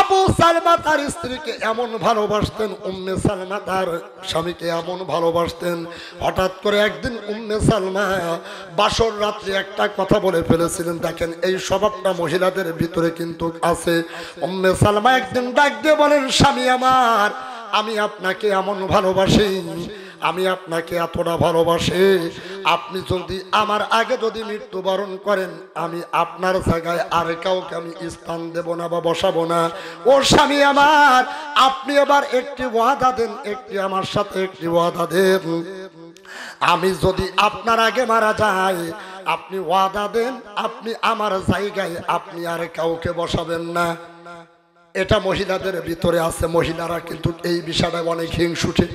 [SPEAKER 1] আবু সালমা তার স্ত্রীকে এমন ভালোবাসতেন, উম্মে সালমা তার স্বামীকে এমন ভালোবাসতেন। হঠাৎ করে একদিন উম্মে সালমা বাসর রাত্রে একটা কথা বলে ফেলেছিলেন। দেখেন এই স্বভাবটা মহিলাদের ভিতরে কিন্তু আছে। উম্মে সালমা একদিন ডাক দিয়ে বলেন, স্বামী আমার, আমি আপনাকে এমন ভালোবাসি, আমি আপনাকে এতটা ভালোবাসি, আপনি যদি আমার আগে যদি মৃত্যুবরণ করেন আমি আপনার জায়গায় আর কাউকে আমি স্থান দেব না বা বসাবো না। ও স্বামী আমার, আপনি এবার একটি ওয়াদা দেন, একটি আমার সাথে একটি ওয়াদা দেন, আমি যদি আপনার আগে মারা যাই আপনি ওয়াদা দেন আপনি আমার জায়গায় আপনি আর কাউকে বসাবেন না। এটা মহিলাদের ভিতরে আছে, মহিলারা কিন্তু এই বিষয়টা অনেক হিংসুটে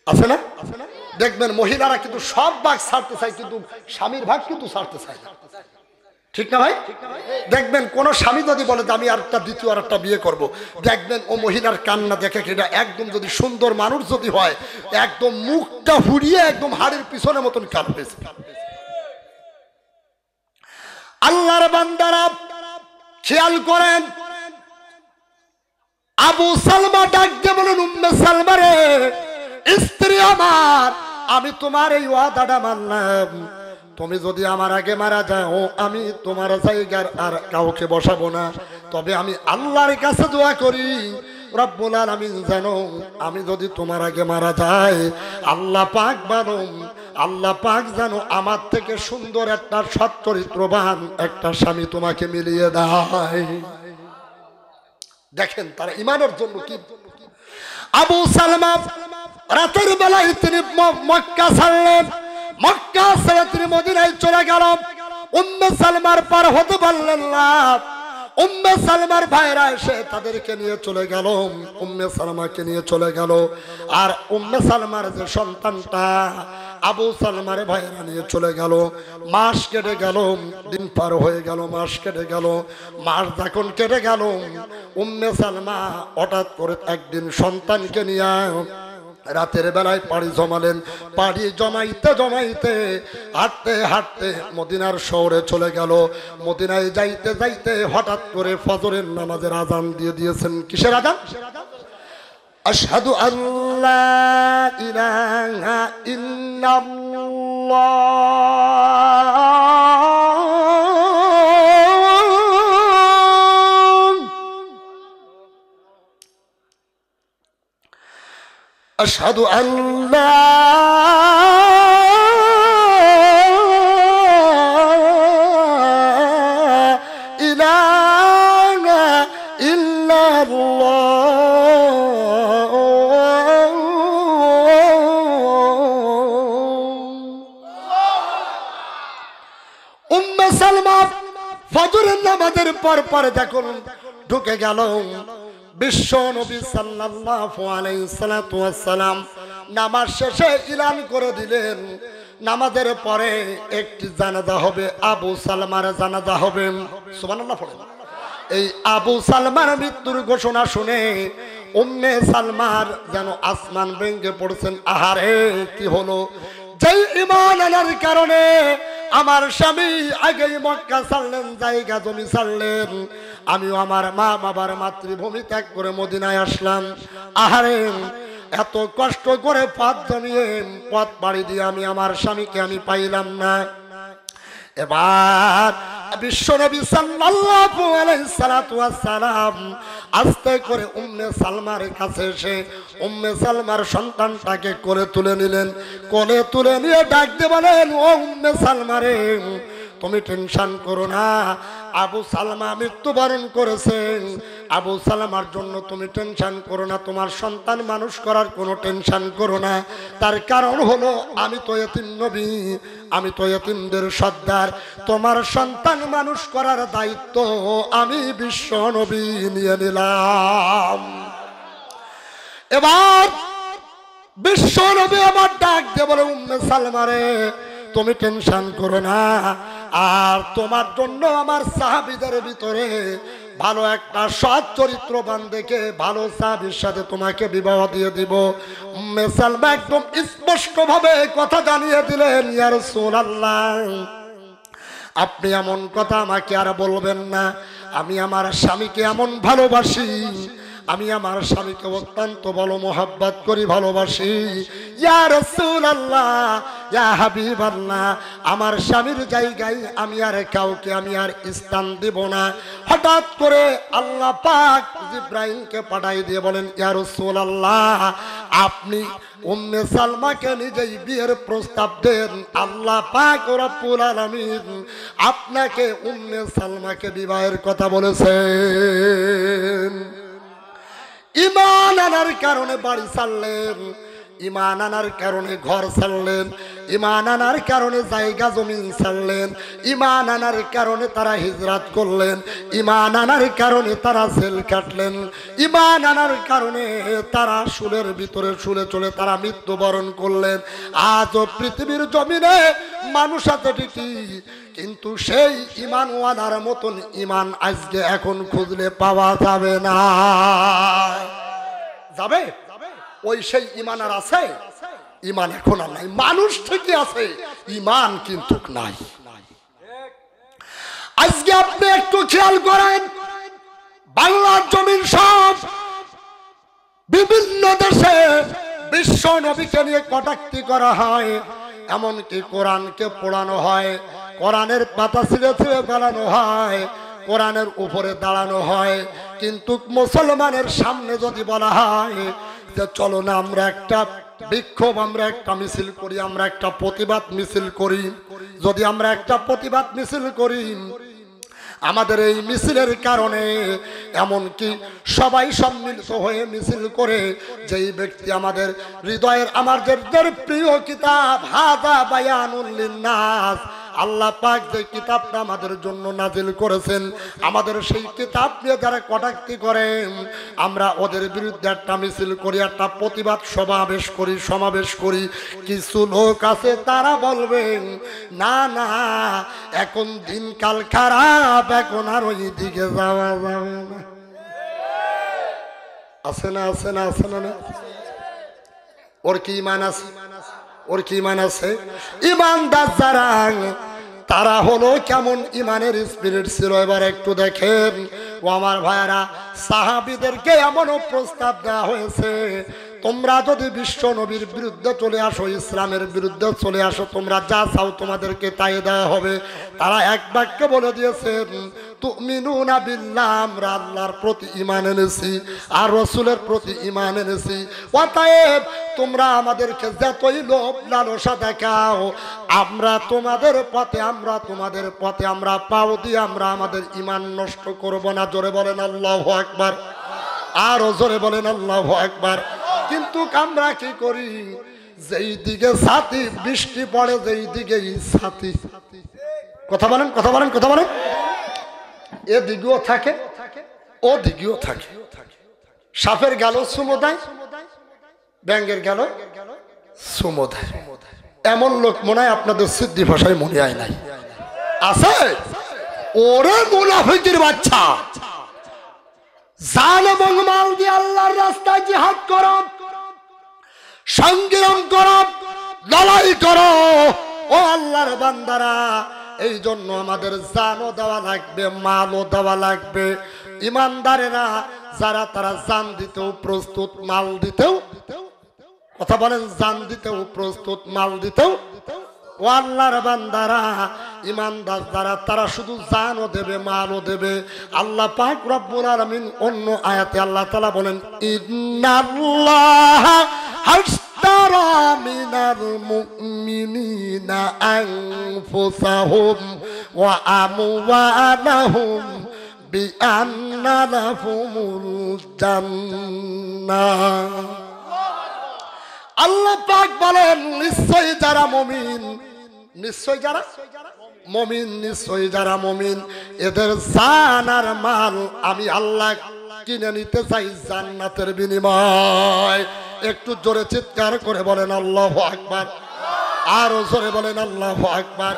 [SPEAKER 1] আছে না? দেখবেন মহিলারা কিন্তু সব ভাগ ছাড়তে চায় কিন্তু স্বামীর ভাগ কিন্তু ছাড়তে চায় না, ঠিক না ভাই? দেখবেন কোন স্বামী যদি বলে আমি আরেকটা দ্বিতীয় আরেকটা বিয়ে করব, দেখবেন ও মহিলার কান্না দেখে কিনা একদম যদি সুন্দর মানুষ যদি হয় একদম মুখটা হুড়িয়ে একদম হাড়ের পিছনে মতন কাঁদবে। আল্লাহর বান্দারা খেয়াল করেন, আবু সালমা ডাক দিয়ে বলেন, উম্মে সালমা রে, স্ত্রী আমার, আমি তোমার এই ওয়াদাটা মানলাম, তুমি যদি আমার আগে মারা যাও আমি তোমার জায়গার আর কাউকে বসাবো না, তবে আমি আল্লাহর কাছে দোয়া করি রব্বুল আলামিন জানো আমি যদি তোমার আগে মারা যাই আল্লাহ পাক আল্লাহ পাক জানো আমার থেকে সুন্দর একটা সৎ চরিত্রবান একটা স্বামী তোমাকে মিলিয়ে দেয়। দেখেন তারা ঈমানের জন্য কি। আবু সালমা রাতের বেলায় তিনি মক্কা ছাড়লেন, মক্কা ছেড়ে তিনি মদিনায় চলে গেল। উম্মে সালমার পার হতে পারলেন না। উম্মে সালমার ভাইরা এসে তাদেরকে নিয়ে চলে গেল, উম্মে সালমাকে নিয়ে চলে গেল। আর উম্মে সালমার যে সন্তানটা আবু সালমার ভাইরা নিয়ে চলে গেল। মাস কেটে গেল, দিন পার হয়ে গেল, মাস কেটে গেল। মাস যখন কেটে গেল উম্মে সালমা হঠাৎ করে একদিন সন্তানকে নিয়ে রাতের বেলায় পাড়ি জমালেন। পাড়ি জমাইতে জমাইতে হাঁটতে হাঁটতে মদিনার শহরে চলে গেল। মদিনায় যাইতে যাইতে হঠাৎ করে ফজরের নামাজের আজান দিয়ে দিয়েছেন। কিসের আজান? আশহাদু আল্লা ইলাহা ইল্লাল্লাহ আশহাদু আল্লা ইলাহা ইল্লাল্লাহ। উম্মে সালমা ফজরের নামাজের পর যখন ঢুকে গেল বিশ্ব নবী সাল্লাল্লাহু আলাইহি ওয়াসাল্লাম নামাজ শেষে এলান করে দিলেন নামাজের পরে একটি জানাজা হবে, আবু সালমার জানাজা হবে। সুবহানাল্লাহ পড়েন। এই আবু সালমার মৃত্যুর ঘোষণা শুনে উম্মে সালমার যেন আসমান ভেঙে পড়ছেন। আহারে কি হলো! যেই ঈমান আনার কারণে আমার স্বামী আগেই মক্কা ছাড়লেন, জায়গা জমি ছাড়লেন, আমিও আমার মা বাবার মাতৃভূমি ত্যাগ করে মদিনায় আসলাম। আহারে এত কষ্ট করে পথ জমিয়ে পথ বাড়ি দিয়ে আমি আমার স্বামীকে আমি পাইলাম না। এবার বিশ্বনবী সাল্লাল্লাহু আলাইহি ওয়াসাল্লাম আস্তে করে উম্মে সালমার কাছে এসে উম্মে সালমার সন্তানটাকে কোলে তুলে নিলেন। কোলে তুলে নিয়ে ডাক দিয়ে বলেন, ও উম্মে সালমারে তুমি টেনশন করো না, আবু সালমা মৃত্যুবরণ করেছেন। আবু সালমার জন্য তুমি টেনশন করো না, তোমার সন্তান মানুষ করার কোনো টেনশন করো না। তার কারণ হলো আমি তো এতিম নবী, আমি তো এতিমদের সর্দার। তোমার সন্তান মানুষ করার দায়িত্ব আমি বিশ্ব নবী নিয়ে নিলাম। এবার বিশ্ব নবী আমার ডাক দিয়ে বলে, উম্মে সালমারে তুমি টেনশন করো না, আর তোমার জন্য আমার সাহাবীদের ভিতরে ভালো একটা সৎ চরিত্রবান দেখে ভালো সাহাবীর সাথে তোমাকে বিবাহ দিয়ে দিব। উম্মে সালমা একদম স্পষ্ট ভাবে কথা জানিয়ে দিলেন, ইয়া রাসূলুল্লাহ আপনি এমন কথা আমাকে আর বলবেন না। আমি আমার স্বামীকে এমন ভালোবাসি, আমি আমার স্বামীকে অত্যন্ত ভালো মোহাব্বত করি, ভালোবাসি। ইয়া রাসূলুল্লাহ, ইয়া হাবিবাল্লাহ, আমার স্বামীর জায়গায় আমি আর কাউকে আমি আর স্থান দেব না। হঠাৎ করে আল্লাহ পাক জিবরাইলকে পাঠাই দিয়ে বলেন, ইয়া রাসূলুল্লাহ আপনি উম্মে সালমাকে নিজেই বিয়ের প্রস্তাব দেন। আল্লাহ পাক রব্বুল আলামিন আপনাকে উম্মে সালমাকে বিবাহের কথা বলেছেন। ঈমান আনার কারণে বাড়ি ছাড়লেন, ঈমান আনার কারণে ঘর ছাড়লেন, ঈমান আনার কারণে জায়গা জমিন ছাড়লেন, ঈমান আনার কারণে তারা হিজরত করলেন, ঈমান আনার কারণে তারা জেল কাটলেন, ঈমান আনার কারণে তারা শুলের ভিতরে শুলে চলে তারা মৃত্যুবরণ করলেন। আজও পৃথিবীর জমিনে মানুষ আছে ঠিকই, কিন্তু সেই ঈমানওয়ালার মতন ঈমান আজকে এখন খুঁজলে পাওয়া যাবে না। যাবে ওই সেই ঈমান আর আছে? ঈমান এখন আর নাই। মানুষ ঠিকই আছে, ঈমান কিন্তু নাই। আজকে আপনি একটু খেয়াল করেন, বাংলার জমিন সব বিভিন্ন দেশে বিশ্ব নবীকে নিয়ে কটাক্তি করা হয়, এমনকি কোরআনকে পোড়ানো হয়, কোরআনের পাতা ছিঁড়ে ছিঁড়ে ফেলানো হয়, কোরআনের উপরে দাঁড়ানো হয়। কিন্তু মুসলমানের সামনে যদি বলা হয় যে চলো না আমরা একটা বিক্ষোভ, আমরা একটা মিছিল করি, আমরা একটা প্রতিবাদ মিছিল করি, যদি আমরা একটা প্রতিবাদ মিছিল করি, আমাদের এই মিছিলের কারণে এমনকি সবাই সম্মিলিত হয়ে মিছিল করে, যেই ব্যক্তি আমাদের হৃদয়ের আমাদের প্রিয় কিতাব হাযা বায়ানুল লিন্নাস, আল্লাহ পাক যে কিতাবটা আমাদের জন্য নাজিল করেছেন, আমাদের সেই কিতাব নিয়ে যারা কটাক্তি করেন, আমরা ওদের বিরুদ্ধে একটা মিছিল করি, একটা প্রতিবাদ সমাবেশ করি। কিছু লোক আছে তারা বলবেন না না এখন দিনকাল খারাপ, এখন আর ওই দিকে যাওয়া যাবে না। আছে না আছে না আছে না না? ওর কি ইমান আছে? ওর কি ইমান আছে? ইমানদার যারা তারা হলো কেমন ইমানের স্পিরিট ছিল এবার একটু দেখেন। ও আমার ভাইরা, সাহাবীদেরকে এমনও প্রস্তাব দেওয়া হয়েছে, তোমরা যদি বিশ্ব নবীর বিরুদ্ধে চলে আসো, ইসলামের বিরুদ্ধে চলে আসো, তোমরা যা চাও তোমাদেরকে তাই দেওয়া হবে। তারা এক বাক্যে বলে দিয়েছেন তুমিনুনা বিল্লাহ, আমরা আল্লাহর প্রতি ঈমান এনেছি আর রাসূলের প্রতি ঈমান এনেছি, অতএব তোমরা আমাদেরকে যতই লোভ লালসা দেখাও, আমরা তোমাদের পথে আমরা পাও দিয়ে আমরা আমাদের ঈমান নষ্ট করব না। জোরে বলেন আল্লাহু আকবার, আরো জোরে বলেন আল্লাহু আকবার। কিন্তু আমরা কি করি, যেই দিকে ছাতি বৃষ্টি পড়ে, যেই দিকে ছাতি, কথা বলেন কথা বলেন কথা বলেন, এদিকেও থাকে ওদিকেও থাকে। সাপের গেল সুমোদায়, ব্যাঙের গেল সুমোদায়। এমন লোক মনে হয় আপনাদের সিদ্ধি ভাষায় মনে হয় নাই? আছে? ওরে মুনাফিকের বাচ্চা, জান এবং মাল দিয়ে আল্লাহর রাস্তায় জিহাদ করো, সংগ্রাম করো, লড়াই করো ও আল্লাহর বান্দারা। এই জন্য আমাদের জানও দেওয়া লাগবে, মালও দেওয়া লাগবে। ইমানদারেরা যারা তারা জান দিতেও প্রস্তুত, মাল দিতেও, কথা বলেন, জান দিতেও প্রস্তুত, মাল দিতেও। ও আল্লাহর বান্দারা, ইমানদার যারা তারা শুধু জানও দেবে, মালও দেবে। আল্লাহ পাক রব্বুল আলামিন অন্য আয়াতে আল্লাহ তাআলা বলেন ইন্নাল্লাহা হাশতারা মিনাল মুমিনিনা আনফুসাহুম ওয়া আমওয়ালাহুম বিআন্না লাহুমুল জান্নাহ। আল্লাহ পাক বলেন নিশ্চয়ই যারা মুমিন, নিশ্চয়ই যারা মুমিন, নিশ্চয়ই যারা মুমিন, এদের জান আর মাল আমি আল্লাহ কিনে নিতে চাই জান্নাতের বিনিময়। একটু জোরে চিৎকার করে বলেন আল্লাহু আকবার, আরো জোরে বলেন আল্লাহু আকবার।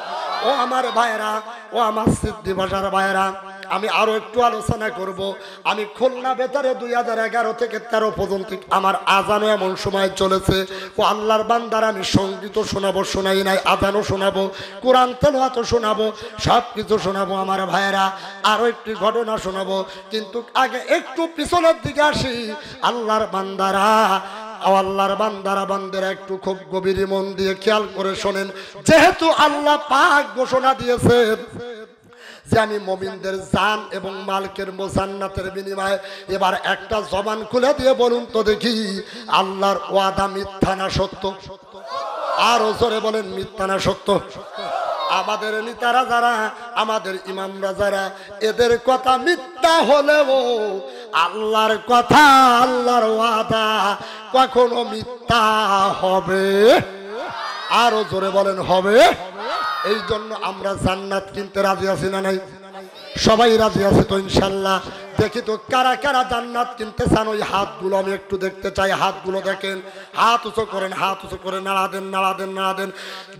[SPEAKER 1] ও আমার ভাইরা, ও আমার সিদ্ধি ভাষার ভাইরা, আমি আরো একটু আলোচনা করব। আমি খুলনা বেতারে 2011 থেকে 13 পর্যন্ত আমার আজানও এমন সময় চলেছে, ও আল্লাহর বান্দার আমি সঙ্গীত শোনাবো, শোনাই নাই, আজানও শোনাবো, কোরআন তেলাওয়াতও শোনাবো, সব কিছু শোনাবো আমার ভাইরা। আরো একটি ঘটনা শোনাবো, কিন্তু আগে একটু পিছনের দিকে আসি। আল্লাহর বান্দারা, আল্লাহর বান্দারা বান্দারা একটু খুব গভীর মন দিয়ে খেয়াল করে শোনেন। যেহেতু আল্লাহ পাক ঘোষণা দিয়েছেন যে আমি মুমিনদের জান এবং মালকের জান্নাতের বিনিময়ে, এবার একটা জবান খুলে দিয়ে বলুন তো দেখি, আল্লাহর ওয়াদা মিথ্যা না সত্য? আরো জোরে বলেন মিথ্যা না সত্য? আমাদের নেতারা যারা, আমাদের ইমামরা যারা, এদের কথা মিথ্যা হলেও আল্লাহর কথা, আল্লাহর ওয়াদা কখনো মিথ্যা হবে? আরো জোরে বলেন হবে। এই জন্য আমরা জান্নাত কিনতে রাজি আছি না নাই? সবাই রাজি আছে তো ইনশাল্লাহ? দেখি তো কারা কারা জান্নাত কিনতে চান, ওই হাতগুলো আমি একটু দেখতে চাই। হাতগুলো দেখেন, হাত উঁচু করেন, হাত উঁচু করে নাড়া দেন, নাড়া দেন, নাড়া দেন।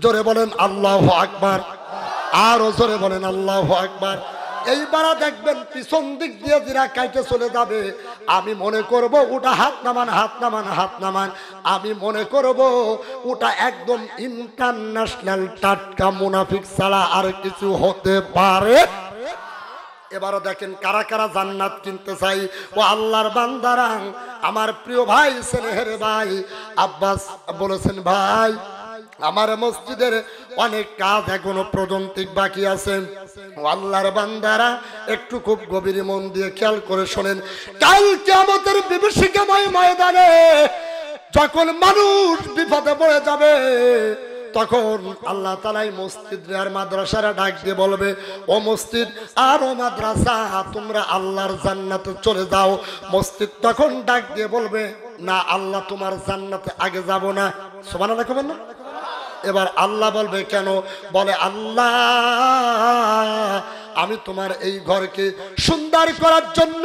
[SPEAKER 1] জোরে বলেন আল্লাহু আকবার, আরো জোরে বলেন আল্লাহু আকবার। এইবার দেখবেন পিছন দিক দিয়ে যারা কাইটে চলে যাবে, আমি মনে করব ওটা হাত নামান, হাত নামান, হাত নামান। আমি মনে করব ওটা একদম ইন্টারন্যাশনাল টাটকা মুনাফিক ছাড়া আর কিছু হতে পারে। এবারও দেখেন কারা কারা জান্নাত কিনতে চাই। ও আল্লাহর বান্দারা, আমার প্রিয় ভাই, স্নেহের ভাই আব্বাস বলেছেন, ভাই আমার মসজিদের অনেক কাজ এখনো প্রজন্তিক বাকি আছে। আল্লাহর বান্দারা একটু খুব গভীর মন দিয়ে খেয়াল করে শোনেন, কাল কিয়ামতের বিভীষিকাময় ময়দানে যখন মানুষ বিপদে পড়ে যাবে, তখন আল্লাহ তাআলাই মসজিদ আর মাদ্রাসারা ডাক দিয়ে বলবে, ও মসজিদ আর ও মাদ্রাসা, তোমরা আল্লাহর জান্নাতে চলে যাও। মসজিদ তখন ডাক দিয়ে বলবে, না আল্লাহ তোমার জান্নাতে আগে যাব না। সুবহানাল্লাহ কবেন না? এবার আল্লাহ বলবে, কেন? বলে, আল্লাহ আমি তোমার এই ঘরকে সুন্দর করার জন্য,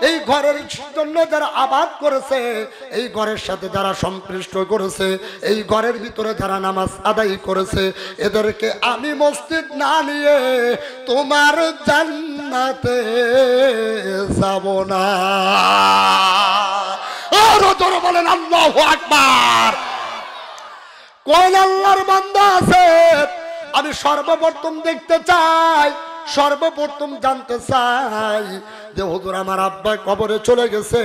[SPEAKER 1] এই ঘরের জন্য যারা আবাদ করেছে, এই ঘরের সাথে যারা সম্পৃক্ত করেছে, এই ঘরের ভিতরে যারা নামাজ আদায় করেছে, এদেরকে আমি মসজিদ না নিয়ে তোমার জান্নাতে যাব না। আরো জোরে বলেন আল্লাহু আকবার। কোন আল্লাহর বান্দা আছে আমি সর্বপ্রথম দেখতে চাই, সর্বপ্রথম জানতে চাই যে হুজুর আমার আব্বা কবরে চলে গেছে,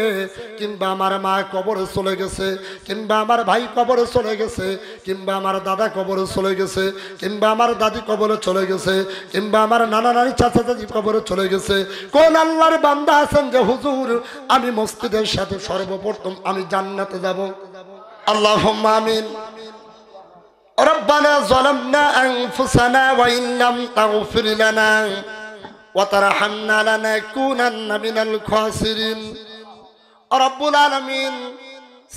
[SPEAKER 1] কিংবা আমার মা কবরে চলে গেছে, কিংবা আমার ভাই কবরে চলে গেছে, কিংবা আমার দাদা কবরে চলে গেছে, কিংবা আমার দাদি কবরে চলে গেছে, কিংবা আমার নানা নানি চাচা চাচি কবরে চলে গেছে। কোন আল্লাহর বান্দা আছেন যে হুজুর আমি মসজিদের সাথে সর্বপ্রথম আমি জান্নাতে যাব? আল্লাহুম্মা আমিন। ربنا ظلمنا أنفسنا وإن لم تغفر لنا وترحمنا لنكونن من الخاسرين। رب العالمين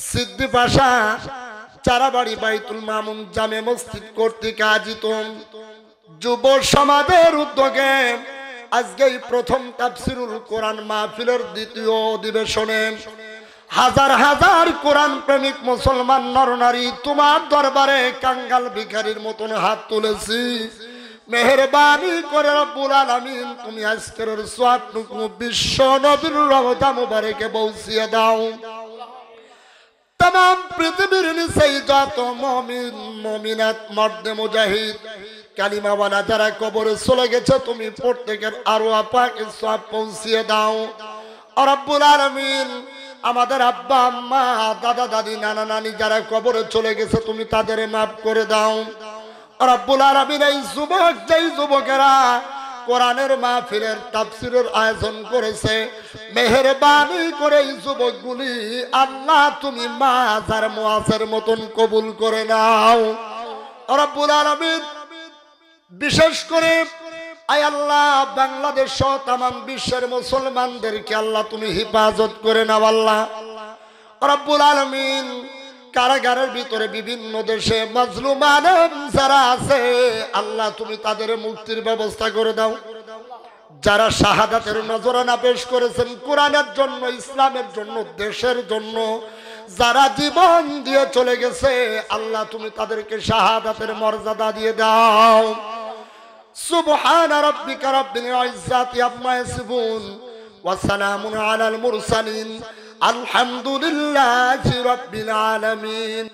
[SPEAKER 1] সিদ্দি পাশা চারাবাড়ি বাইতুল মামুন জামে মসজিদ কর্তৃক আয়োজিত যুব সমাজের উদ্যোগে আজকে প্রথম তাফসিরুল কোরআন মাহফিলের দ্বিতীয় অধিবেশনে হাজার হাজার কোরআন প্রেমিক মুসলমান নরনারী তোমার দরবারে কাঙ্গাল ভিখারির মতন হাত তুলেছি। মেহেরবানি করে রব্বুল আলামিন তুমি আজকের সওয়াবটুকু বিশ্ব নবীর রওজা মুবারকে পৌঁছিয়ে দাও। तमाम পৃথিবীর নিচে যত মুমিন মুমিনাত মর্দে মুজাহিদ কালিমাওয়ালা যারা কবরে চলে গেছে, তুমি প্রত্যেকের আরওয়াহ পাকে সওয়াব পৌঁছিয়ে দাও। রব্বুল আলামিন আমাদের আব্বা আম্মা দাদা দাদি নানা নানি যারা কবরে চলে গেছে, তুমি তাদের মাফ করে দাও। রব্বুল আলামিন এই যুবক যেই যুবকেরা কোরআনের মাহফিলের তাফসীরের আয়োজন করেছে, মেহেরবানি করে এই যুবকগুলি আল্লাহ তুমি মাজার মুআসের মতন কবুল করে নাও। রব্বুল আলামিন বিশেষ করে আয় আল্লাহ বাংলাদেশ সহ তামাম বিশ্বের মুসলমানদেরকে আল্লাহ তুমি হেফাজত করে নাও। আল্লাহ রব্বুল আলামিন কারাগারের ভিতরে বিভিন্ন দেশে মাজলুম আলেম যারা আছে, আল্লাহ তুমি তাদের মুক্তির ব্যবস্থা করে দাও। যারা শাহাদাতের নজরানা পেশ করেছেন কোরআনের জন্য, ইসলামের জন্য, দেশের জন্য, যারা জীবন দিয়ে চলে গেছে, আল্লাহ তুমি তাদেরকে শাহাদাতের মর্যাদা দিয়ে দাও। সুবহান রাব্বিকা রাব্বিল ইজ্জাতি আম্মা ইয়াসিফুন ওয়া সালামুন আলাল মুরসালিন আলহামদুলিল্লাহি রাব্বিল আলামিন।